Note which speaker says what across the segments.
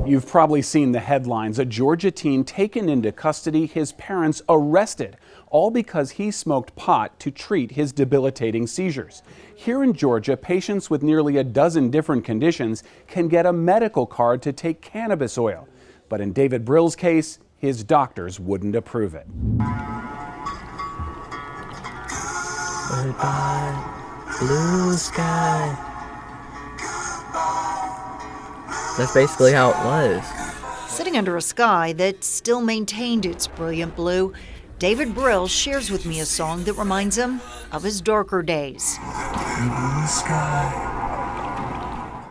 Speaker 1: You've probably seen the headlines. A Georgia teen taken into custody, his parents arrested, all because he smoked pot to treat his debilitating seizures. Here in Georgia, patients with nearly a dozen different conditions can get a medical card to take cannabis oil. But in David Brill's case, his doctors wouldn't approve it.
Speaker 2: Goodbye, blue sky. That's basically how it was.
Speaker 3: Sitting under a sky that still maintained its brilliant blue, David Brill shares with me a song that reminds him of his darker days.
Speaker 2: Blue sky.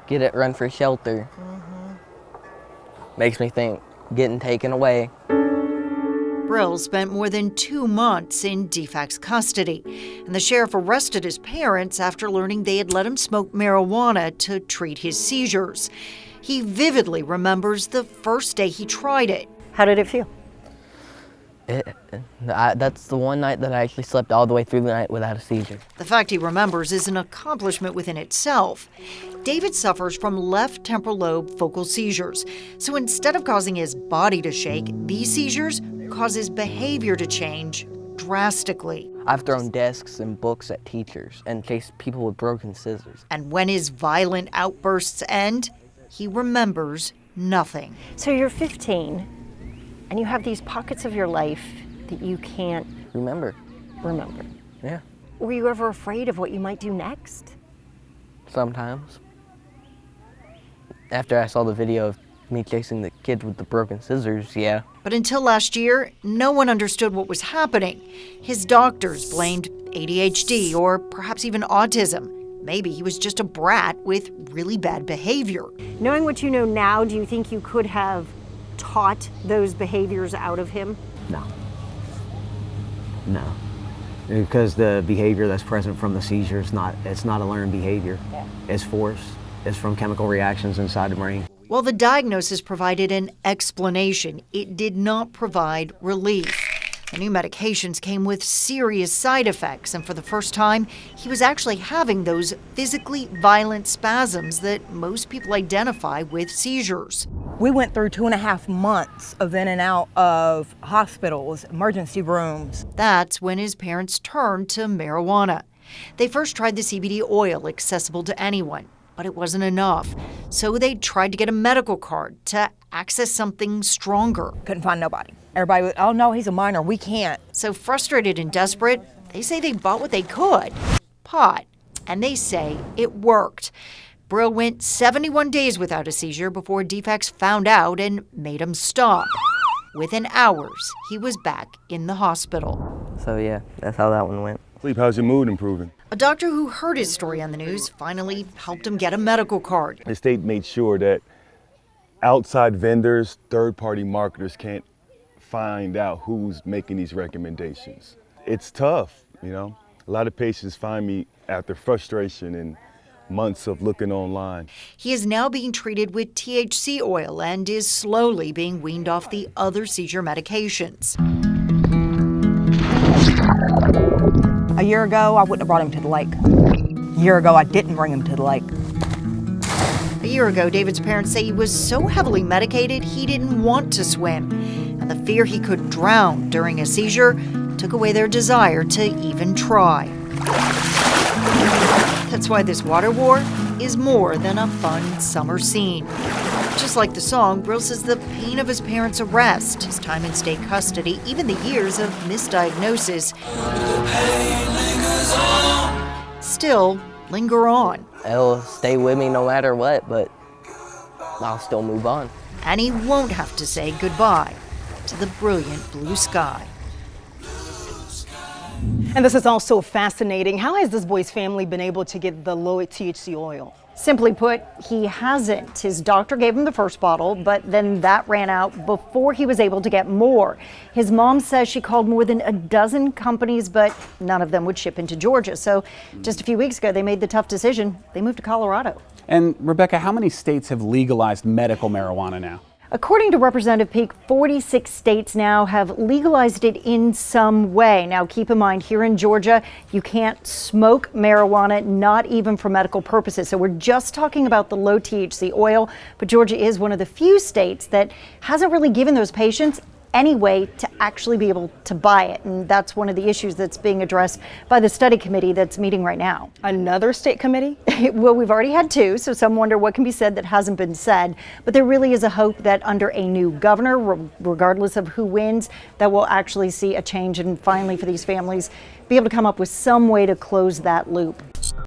Speaker 2: Get it, run for shelter. Makes me think getting taken away.
Speaker 3: Brill spent more than 2 months in DFAC's custody, and the sheriff arrested his parents after learning they had let him smoke marijuana to treat his seizures. He vividly remembers the first day he tried it. How did it feel?
Speaker 2: That's the one night that I actually slept all the way through the night without a seizure.
Speaker 3: The fact he remembers is an accomplishment within itself. David suffers from left temporal lobe focal seizures. So instead of causing his body to shake, these seizures cause his behavior to change drastically.
Speaker 2: I've thrown desks and books at teachers and chased people with broken scissors.
Speaker 3: And when his violent outbursts end, he remembers nothing.
Speaker 4: So you're 15, and you have these pockets of your life that you can't
Speaker 2: remember. Yeah.
Speaker 4: Were you ever afraid of what you might do next?
Speaker 2: Sometimes. After I saw the video of me chasing the kids with the broken scissors, yeah.
Speaker 3: But until last year, no one understood what was happening. His doctors blamed ADHD or perhaps even autism. Maybe he was just a brat with really bad behavior.
Speaker 4: Knowing what you know now, do you think you could have taught those behaviors out of him?
Speaker 5: No. Because the behavior that's present from the seizure is it's not a learned behavior. Yeah. It's force. It's from chemical reactions inside the brain.
Speaker 3: While the diagnosis provided an explanation, it did not provide relief. The new medications came with serious side effects, and for the first time, he was actually having those physically violent spasms that most people identify with seizures.
Speaker 6: We went through 2.5 months of in and out of hospitals, emergency rooms.
Speaker 3: That's when his parents turned to marijuana. They first tried the CBD oil, accessible to anyone, but it wasn't enough. So they tried to get a medical card to access something stronger.
Speaker 6: Couldn't find nobody. Everybody was, oh no, he's a minor, we can't.
Speaker 3: So frustrated and desperate, they say they bought what they could, pot, and they say it worked. Brill went 71 days without a seizure before DFACs found out and made him stop. Within hours, he was back in the hospital.
Speaker 2: So yeah, that's how that one went.
Speaker 7: Sleep, how's your mood improving?
Speaker 3: A doctor who heard his story on the news finally helped him get a medical card.
Speaker 7: The state made sure that outside vendors, third-party marketers can't find out who's making these recommendations. It's tough, you know. A lot of patients find me after frustration and months of looking online.
Speaker 3: He is now being treated with THC oil and is slowly being weaned off the other seizure medications.
Speaker 6: A year ago, I wouldn't have brought him to the lake. A year ago, I didn't bring him to the lake.
Speaker 3: A year ago, David's parents say he was so heavily medicated he didn't want to swim. And the fear he could drown during a seizure took away their desire to even try. That's why this water war is more than a fun summer scene. Just like the song, Brill says the pain of his parents' arrest, his time in state custody, even the years of misdiagnosis still linger on.
Speaker 2: It'll stay with me no matter what, but I'll still move on.
Speaker 3: And he won't have to say goodbye to the brilliant blue sky.
Speaker 8: And this is also fascinating. How has this boy's family been able to get the low THC oil?
Speaker 4: Simply put, he hasn't. His doctor gave him the first bottle, but then that ran out before he was able to get more. His mom says she called more than a dozen companies, but none of them would ship into Georgia. So just a few weeks ago, they made the tough decision. They moved to Colorado.
Speaker 1: And Rebecca, how many states have legalized medical marijuana now?
Speaker 4: According to Representative Peake, 46 states now have legalized it in some way. Now, keep in mind, here in Georgia, you can't smoke marijuana, not even for medical purposes. So we're just talking about the low THC oil, but Georgia is one of the few states that hasn't really given those patients any way to actually be able to buy it. And that's one of the issues that's being addressed by the study committee that's meeting right now.
Speaker 8: Another state committee?
Speaker 4: Well, we've already had two, so some wonder what can be said that hasn't been said. But there really is a hope that under a new governor, regardless of who wins, that we'll actually see a change and finally for these families be able to come up with some way to close that loop.